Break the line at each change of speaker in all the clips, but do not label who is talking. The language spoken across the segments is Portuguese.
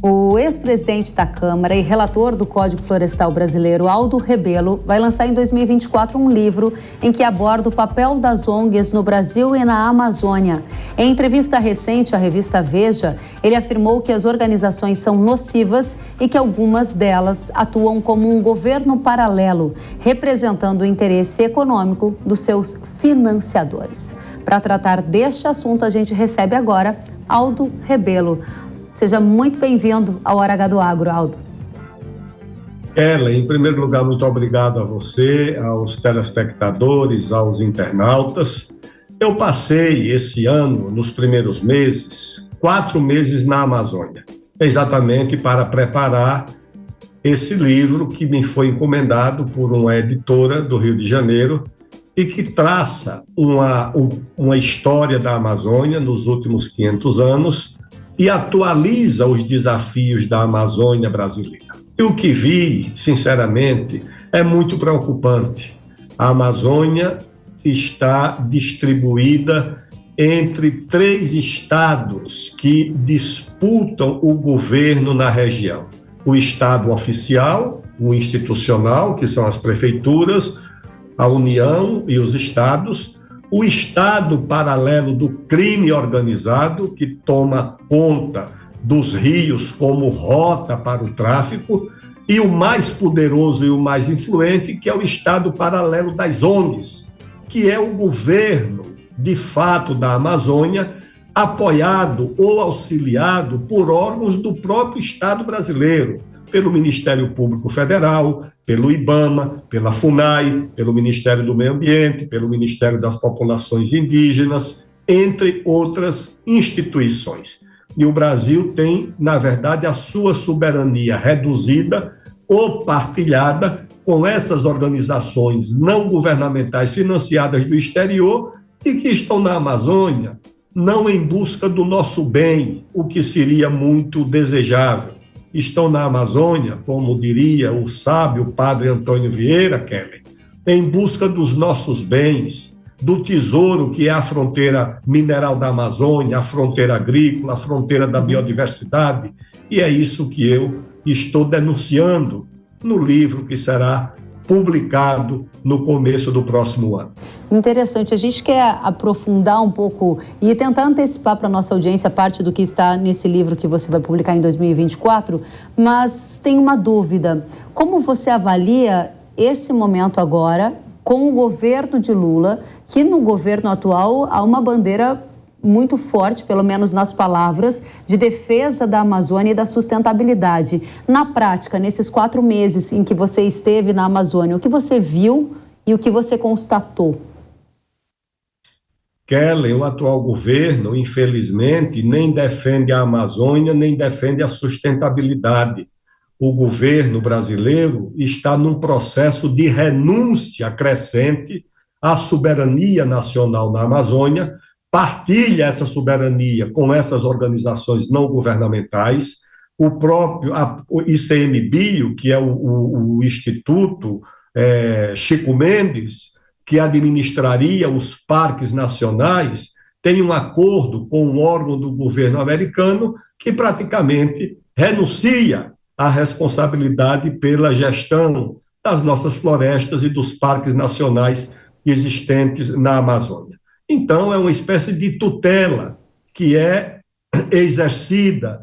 O ex-presidente da Câmara e relator do Código Florestal Brasileiro, Aldo Rebelo, vai lançar em 2024 um livro em que aborda o papel das ONGs no Brasil e na Amazônia. Em entrevista recente à revista Veja, ele afirmou que as organizações são nocivas e que algumas delas atuam como um governo paralelo, representando o interesse econômico dos seus financiadores. Para tratar deste assunto, a gente recebe agora Aldo Rebelo. Seja muito bem-vindo ao Hora H do Agro, Aldo.
Ellen, em primeiro lugar, muito obrigado a você, aos telespectadores, aos internautas. Eu passei esse ano, nos primeiros meses, 4 meses na Amazônia, exatamente para preparar esse livro que me foi encomendado por uma editora do Rio de Janeiro e que traça uma história da Amazônia nos últimos 500 anos e atualiza os desafios da Amazônia brasileira. E o que vi, sinceramente, é muito preocupante. A Amazônia está distribuída entre 3 estados que disputam o governo na região. O estado oficial, o institucional, que são as prefeituras, a União e os estados, o estado paralelo do crime organizado, que toma conta dos rios como rota para o tráfico, e o mais poderoso e o mais influente, que é o estado paralelo das ONGs, que é o governo, de fato, da Amazônia, apoiado ou auxiliado por órgãos do próprio Estado brasileiro, pelo Ministério Público Federal, pelo IBAMA, pela FUNAI, pelo Ministério do Meio Ambiente, pelo Ministério das Populações Indígenas, entre outras instituições. E o Brasil tem, na verdade, a sua soberania reduzida ou partilhada com essas organizações não governamentais financiadas do exterior e que estão na Amazônia, não em busca do nosso bem, o que seria muito desejável. Estão na Amazônia, como diria o sábio padre Antônio Vieira, Kelly, em busca dos nossos bens, do tesouro que é a fronteira mineral da Amazônia, a fronteira agrícola, a fronteira da biodiversidade, e é isso que eu estou denunciando no livro que será publicado no começo do próximo ano.
Interessante, a gente quer aprofundar um pouco e tentar antecipar para a nossa audiência parte do que está nesse livro que você vai publicar em 2024, mas tem uma dúvida. Como você avalia esse momento agora com o governo de Lula, que no governo atual há uma bandeira muito forte, pelo menos nas palavras, de defesa da Amazônia e da sustentabilidade. Na prática, nesses 4 meses em que você esteve na Amazônia, o que você viu e o que você constatou?
Kelly, o atual governo, infelizmente, nem defende a Amazônia, nem defende a sustentabilidade. O governo brasileiro está num processo de renúncia crescente à soberania nacional na Amazônia, partilha essa soberania com essas organizações não governamentais, o próprio o ICMBio, que é o Instituto Chico Mendes, que administraria os parques nacionais, tem um acordo com um órgão do governo americano que praticamente renuncia à responsabilidade pela gestão das nossas florestas e dos parques nacionais existentes na Amazônia. Então, é uma espécie de tutela que é exercida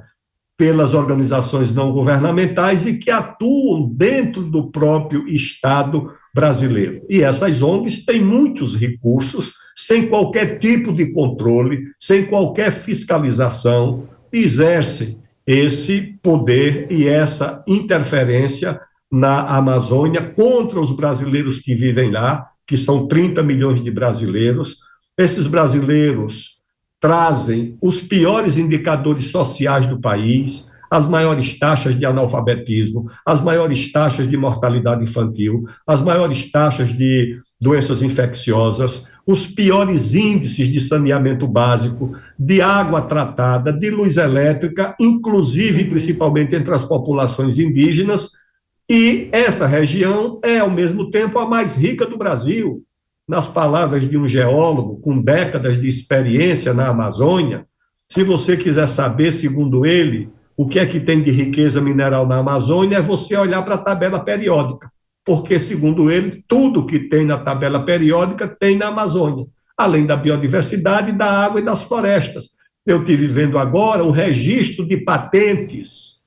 pelas organizações não governamentais e que atuam dentro do próprio Estado brasileiro. E essas ONGs têm muitos recursos, sem qualquer tipo de controle, sem qualquer fiscalização, exercem esse poder e essa interferência na Amazônia contra os brasileiros que vivem lá, que são 30 milhões de brasileiros. Esses brasileiros trazem os piores indicadores sociais do país, as maiores taxas de analfabetismo, as maiores taxas de mortalidade infantil, as maiores taxas de doenças infecciosas, os piores índices de saneamento básico, de água tratada, de luz elétrica, inclusive, principalmente entre as populações indígenas, e essa região é, ao mesmo tempo, a mais rica do Brasil. Nas palavras de um geólogo com décadas de experiência na Amazônia, se você quiser saber, segundo ele, o que é que tem de riqueza mineral na Amazônia é você olhar para a tabela periódica, porque, segundo ele, tudo que tem na tabela periódica tem na Amazônia, além da biodiversidade, da água e das florestas. Eu estive vendo agora o registro de patentes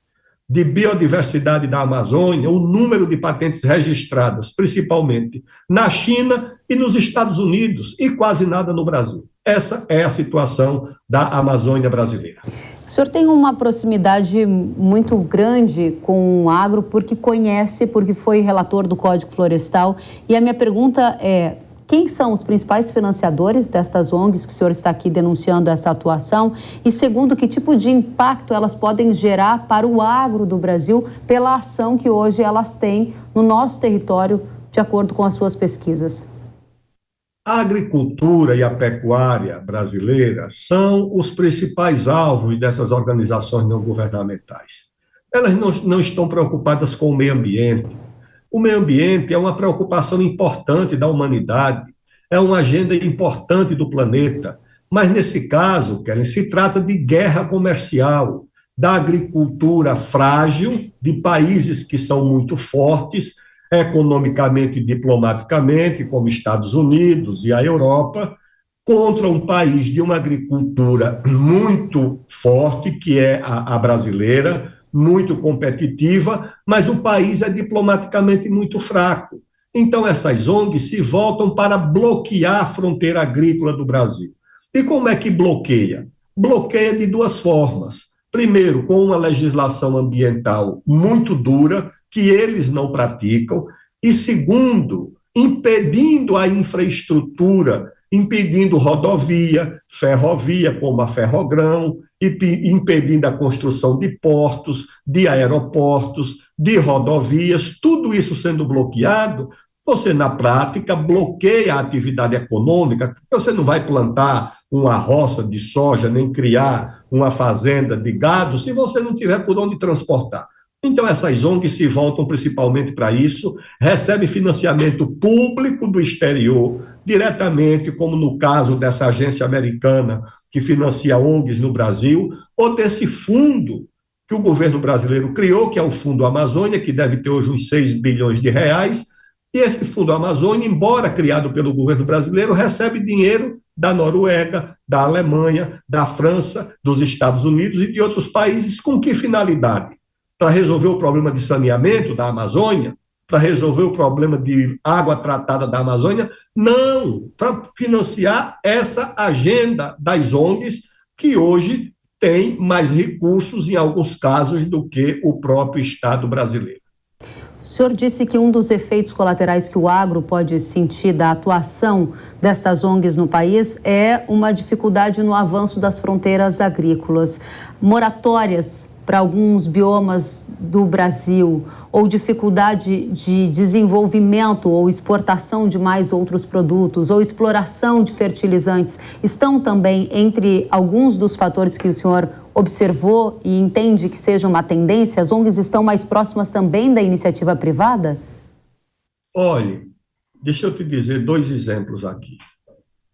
de biodiversidade da Amazônia, o número de patentes registradas, principalmente na China e nos Estados Unidos, e quase nada no Brasil. Essa é a situação da Amazônia brasileira.
O senhor tem uma proximidade muito grande com o agro, porque conhece, porque foi relator do Código Florestal. E a minha pergunta é: quem são os principais financiadores destas ONGs que o senhor está aqui denunciando essa atuação? E segundo, que tipo de impacto elas podem gerar para o agro do Brasil pela ação que hoje elas têm no nosso território, de acordo com as suas pesquisas?
A agricultura e a pecuária brasileira são os principais alvos dessas organizações não governamentais. Elas não estão preocupadas com o meio ambiente. O meio ambiente é uma preocupação importante da humanidade, é uma agenda importante do planeta, mas nesse caso, Kellen, se trata de guerra comercial, da agricultura frágil, de países que são muito fortes, economicamente e diplomaticamente, como Estados Unidos e a Europa, contra um país de uma agricultura muito forte, que é a brasileira, muito competitiva, mas o país é diplomaticamente muito fraco. Então, essas ONGs se voltam para bloquear a fronteira agrícola do Brasil. E como é que bloqueia? Bloqueia de duas formas. Primeiro, com uma legislação ambiental muito dura, que eles não praticam, e segundo, impedindo a infraestrutura, impedindo rodovia, ferrovia, como a Ferrogrão, impedindo a construção de portos, de aeroportos, de rodovias, tudo isso sendo bloqueado, você, na prática, bloqueia a atividade econômica, porque você não vai plantar uma roça de soja, nem criar uma fazenda de gado, se você não tiver por onde transportar. Então, essas ONGs se voltam principalmente para isso, recebem financiamento público do exterior, diretamente, como no caso dessa agência americana que financia ONGs no Brasil, ou desse fundo que o governo brasileiro criou, que é o Fundo Amazônia, que deve ter hoje uns 6 bilhões de reais, e esse Fundo Amazônia, embora criado pelo governo brasileiro, recebe dinheiro da Noruega, da Alemanha, da França, dos Estados Unidos e de outros países. Com que finalidade? Para resolver o problema de saneamento da Amazônia? Para resolver o problema de água tratada da Amazônia? Não, para financiar essa agenda das ONGs, que hoje tem mais recursos, em alguns casos, do que o próprio Estado brasileiro.
O senhor disse que um dos efeitos colaterais que o agro pode sentir da atuação dessas ONGs no país é uma dificuldade no avanço das fronteiras agrícolas. Moratórias para alguns biomas do Brasil, ou dificuldade de desenvolvimento ou exportação de mais outros produtos, ou exploração de fertilizantes, estão também entre alguns dos fatores que o senhor observou e entende que seja uma tendência? As ONGs estão mais próximas também da iniciativa privada?
Olha, deixa eu te dizer 2 exemplos aqui.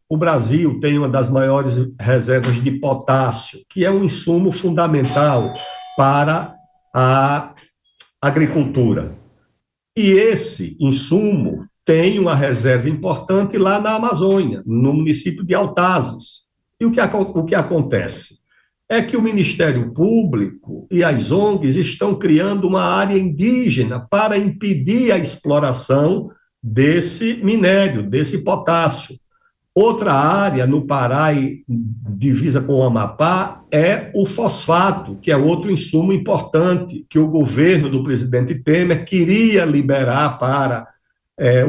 O Brasil tem uma das maiores reservas de potássio, que é um insumo fundamental para a agricultura. E esse insumo tem uma reserva importante lá na Amazônia, no município de Altazes. E o que acontece? É que o Ministério Público e as ONGs estão criando uma área indígena para impedir a exploração desse minério, desse potássio. Outra área no Pará, e divisa com o Amapá, é o fosfato, que é outro insumo importante que o governo do presidente Temer queria liberar para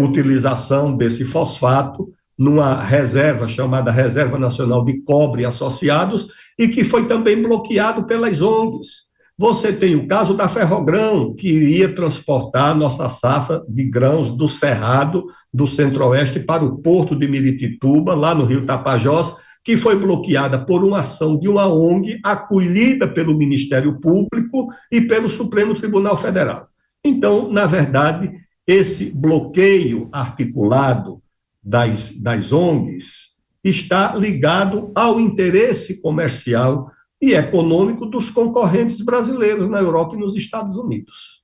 utilização desse fosfato numa reserva chamada Reserva Nacional de Cobre Associados, e que foi também bloqueado pelas ONGs. Você tem o caso da Ferrogrão, que iria transportar nossa safra de grãos do Cerrado, do Centro-Oeste, para o porto de Miritituba, lá no Rio Tapajós, que foi bloqueada por uma ação de uma ONG acolhida pelo Ministério Público e pelo Supremo Tribunal Federal. Então, na verdade, esse bloqueio articulado das ONGs está ligado ao interesse comercial e econômico dos concorrentes brasileiros na Europa e nos Estados Unidos.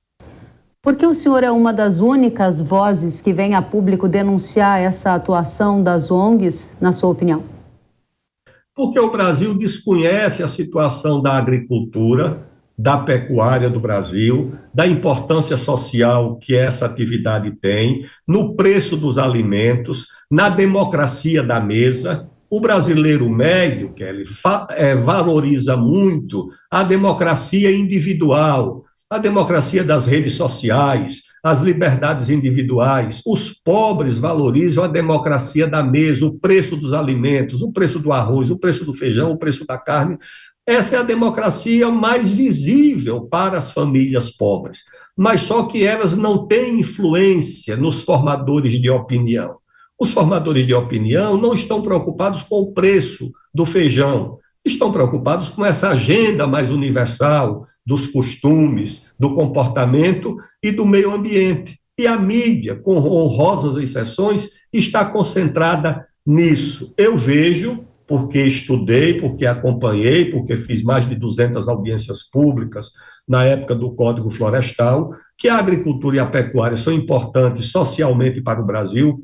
Por que o senhor é uma das únicas vozes que vem a público denunciar essa atuação das ONGs, na sua opinião?
Porque o Brasil desconhece a situação da agricultura, da pecuária do Brasil, da importância social que essa atividade tem, no preço dos alimentos, na democracia da mesa. O brasileiro médio, Kelly, valoriza muito a democracia individual, a democracia das redes sociais, as liberdades individuais. Os pobres valorizam a democracia da mesa, o preço dos alimentos, o preço do arroz, o preço do feijão, o preço da carne. Essa é a democracia mais visível para as famílias pobres, mas só que elas não têm influência nos formadores de opinião. Os formadores de opinião não estão preocupados com o preço do feijão, estão preocupados com essa agenda mais universal dos costumes, do comportamento e do meio ambiente. E a mídia, com honrosas exceções, está concentrada nisso. Eu vejo, porque estudei, porque acompanhei, porque fiz mais de 200 audiências públicas na época do Código Florestal, que a agricultura e a pecuária são importantes socialmente para o Brasil,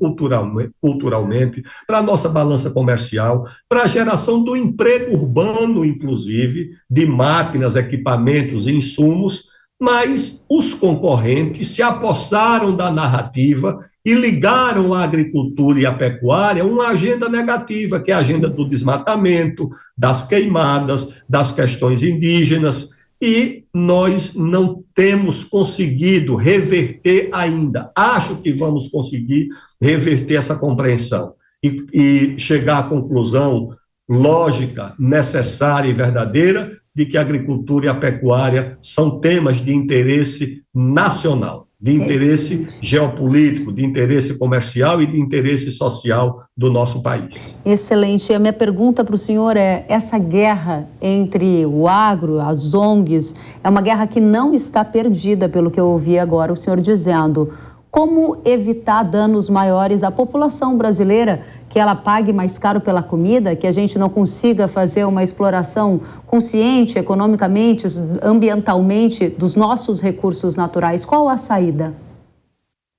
culturalmente, para a nossa balança comercial, para a geração do emprego urbano, inclusive, de máquinas, equipamentos e insumos, mas os concorrentes se apossaram da narrativa e ligaram a agricultura e a pecuária a uma agenda negativa, que é a agenda do desmatamento, das queimadas, das questões indígenas, e nós não temos conseguido reverter ainda. Acho que vamos conseguir reverter essa compreensão e chegar à conclusão lógica, necessária e verdadeira de que a agricultura e a pecuária são temas de interesse nacional, de interesse geopolítico, de interesse comercial e de interesse social do nosso país.
Excelente. A minha pergunta para o senhor é: essa guerra entre o agro, as ONGs, é uma guerra que não está perdida, pelo que eu ouvi agora o senhor dizendo. Como evitar danos maiores à população brasileira, que ela pague mais caro pela comida, que a gente não consiga fazer uma exploração consciente, economicamente, ambientalmente, dos nossos recursos naturais? Qual a saída?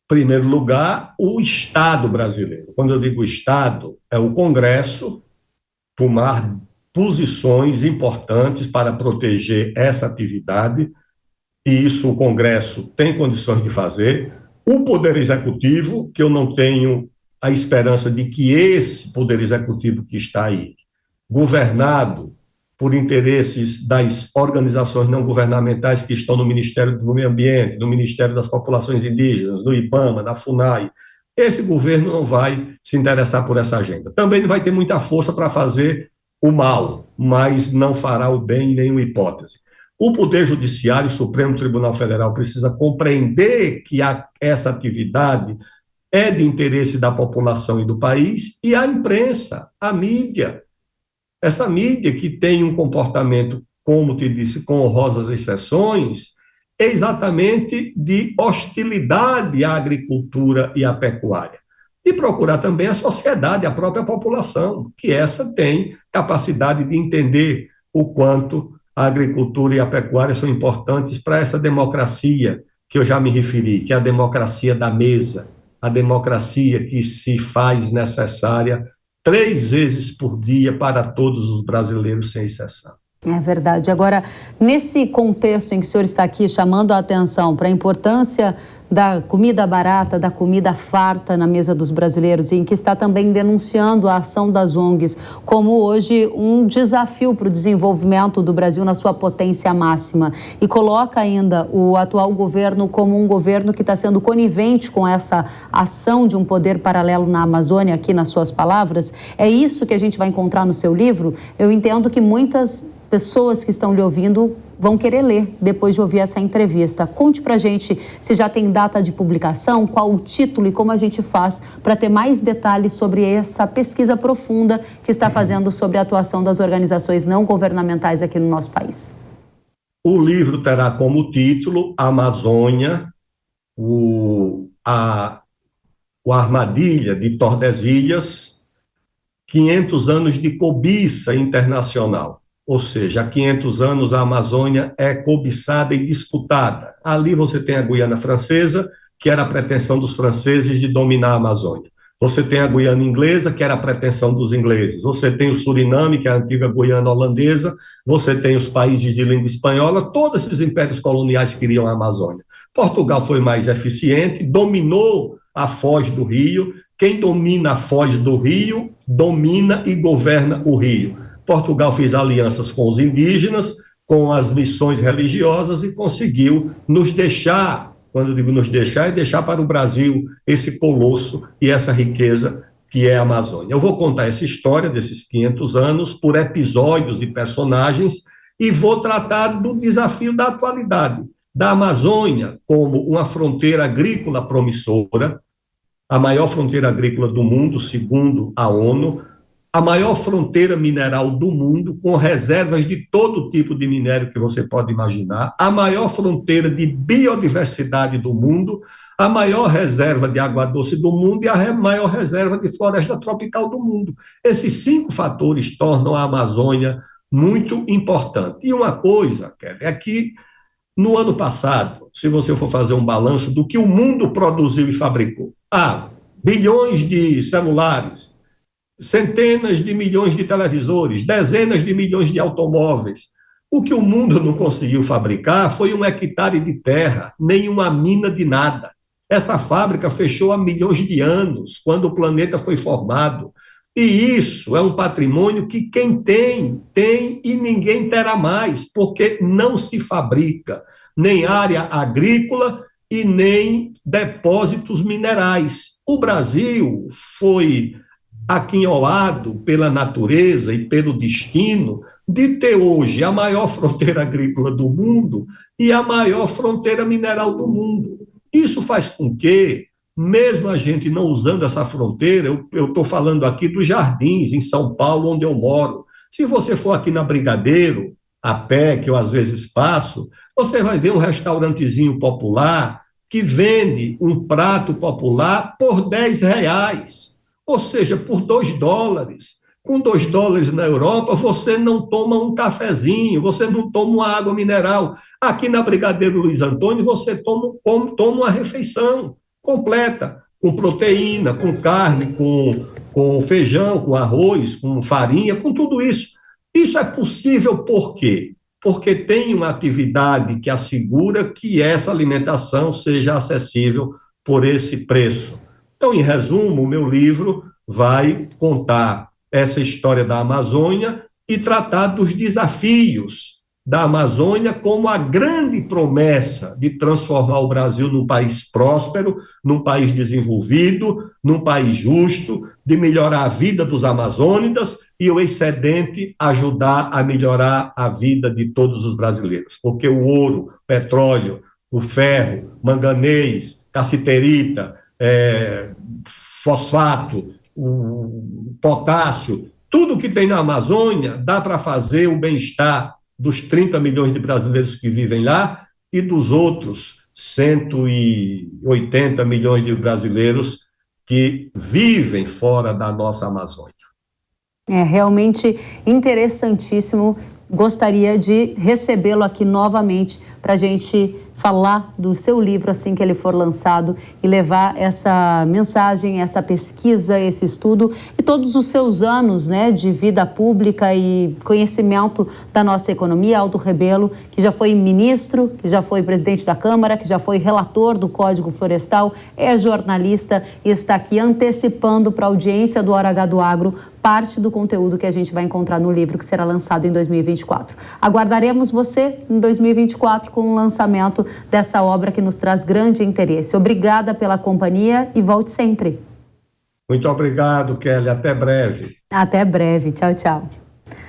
Em primeiro lugar, o Estado brasileiro. Quando eu digo Estado, é o Congresso tomar posições importantes para proteger essa atividade, e isso o Congresso tem condições de fazer. O Poder Executivo, que eu não tenho a esperança de que esse Poder Executivo que está aí, governado por interesses das organizações não governamentais que estão no Ministério do Meio Ambiente, no Ministério das Populações Indígenas, no IBAMA, na FUNAI, esse governo não vai se interessar por essa agenda. Também não vai ter muita força para fazer o mal, mas não fará o bem em nenhuma hipótese. O Poder Judiciário, o Supremo Tribunal Federal, precisa compreender que essa atividade é de interesse da população e do país, e a imprensa, a mídia, essa mídia que tem um comportamento, como te disse, com honrosas exceções, exatamente de hostilidade à agricultura e à pecuária. E procurar também a sociedade, a própria população, que essa tem capacidade de entender o quanto a agricultura e a pecuária são importantes para essa democracia que eu já me referi, que é a democracia da mesa, a democracia que se faz necessária 3 vezes por dia para todos os brasileiros, sem exceção.
É verdade. Agora, nesse contexto em que o senhor está aqui chamando a atenção para a importância da comida barata, da comida farta na mesa dos brasileiros, e em que está também denunciando a ação das ONGs como hoje um desafio para o desenvolvimento do Brasil na sua potência máxima, e coloca ainda o atual governo como um governo que está sendo conivente com essa ação de um poder paralelo na Amazônia, aqui nas suas palavras, é isso que a gente vai encontrar no seu livro? Eu entendo que muitas pessoas que estão lhe ouvindo vão querer ler depois de ouvir essa entrevista. Conte pra gente se já tem data de publicação, qual o título e como a gente faz para ter mais detalhes sobre essa pesquisa profunda que está fazendo sobre a atuação das organizações não governamentais aqui no nosso país.
O livro terá como título Amazônia, a Armadilha de Tordesilhas, 500 anos de cobiça internacional. Ou seja, há 500 anos a Amazônia é cobiçada e disputada. Ali você tem a Guiana Francesa, que era a pretensão dos franceses de dominar a Amazônia. Você tem a Guiana Inglesa, que era a pretensão dos ingleses. Você tem o Suriname, que é a antiga Guiana holandesa. Você tem os países de língua espanhola. Todos esses impérios coloniais queriam a Amazônia. Portugal foi mais eficiente, dominou a foz do rio. Quem domina a foz do rio, domina e governa o rio. Portugal fez alianças com os indígenas, com as missões religiosas e conseguiu nos deixar, quando eu digo nos deixar, é deixar para o Brasil esse colosso e essa riqueza que é a Amazônia. Eu vou contar essa história desses 500 anos por episódios e personagens e vou tratar do desafio da atualidade, da Amazônia como uma fronteira agrícola promissora, a maior fronteira agrícola do mundo, segundo a ONU, a maior fronteira mineral do mundo, com reservas de todo tipo de minério que você pode imaginar, a maior fronteira de biodiversidade do mundo, a maior reserva de água doce do mundo e a maior reserva de floresta tropical do mundo. Esses 5 fatores tornam a Amazônia muito importante. E uma coisa, Kelly, é que no ano passado, se você for fazer um balanço do que o mundo produziu e fabricou, bilhões de celulares, centenas de milhões de televisores, dezenas de milhões de automóveis. O que o mundo não conseguiu fabricar foi 1 hectare de terra, nem uma mina de nada. Essa fábrica fechou há milhões de anos, quando o planeta foi formado. E isso é um patrimônio que quem tem, tem e ninguém terá mais, porque não se fabrica nem área agrícola e nem depósitos minerais. O Brasil foi aquinhoado pela natureza e pelo destino de ter hoje a maior fronteira agrícola do mundo e a maior fronteira mineral do mundo. Isso faz com que, mesmo a gente não usando essa fronteira, eu estou falando aqui dos Jardins, em São Paulo, onde eu moro. Se você for aqui na Brigadeiro, a pé, que eu às vezes passo, você vai ver um restaurantezinho popular que vende um prato popular por R$10. Ou seja, por $2. Com $2 na Europa, você não toma um cafezinho, você não toma uma água mineral. Aqui na Brigadeiro Luiz Antônio, você toma uma refeição completa, com proteína, com carne, com feijão, com arroz, com farinha, com tudo isso. Isso é possível por quê? Porque tem uma atividade que assegura que essa alimentação seja acessível por esse preço. Então, em resumo, o meu livro vai contar essa história da Amazônia e tratar dos desafios da Amazônia como a grande promessa de transformar o Brasil num país próspero, num país desenvolvido, num país justo, de melhorar a vida dos amazônidas e o excedente ajudar a melhorar a vida de todos os brasileiros. Porque o ouro, petróleo, o ferro, manganês, cassiterita, fosfato, o potássio, tudo que tem na Amazônia dá para fazer o bem-estar dos 30 milhões de brasileiros que vivem lá e dos outros 180 milhões de brasileiros que vivem fora da nossa Amazônia.
É realmente interessantíssimo. Gostaria de recebê-lo aqui novamente para a gente falar do seu livro assim que ele for lançado e levar essa mensagem, essa pesquisa, esse estudo e todos os seus anos, né, de vida pública e conhecimento da nossa economia. Aldo Rebelo, que já foi ministro, que já foi presidente da Câmara, que já foi relator do Código Florestal, é jornalista e está aqui antecipando para a audiência do Hora H do Agro parte do conteúdo que a gente vai encontrar no livro que será lançado em 2024. Aguardaremos você em 2024 com o lançamento dessa obra que nos traz grande interesse. Obrigada pela companhia e volte sempre.
Muito obrigado, Kelly. Até breve.
Até breve. Tchau, tchau.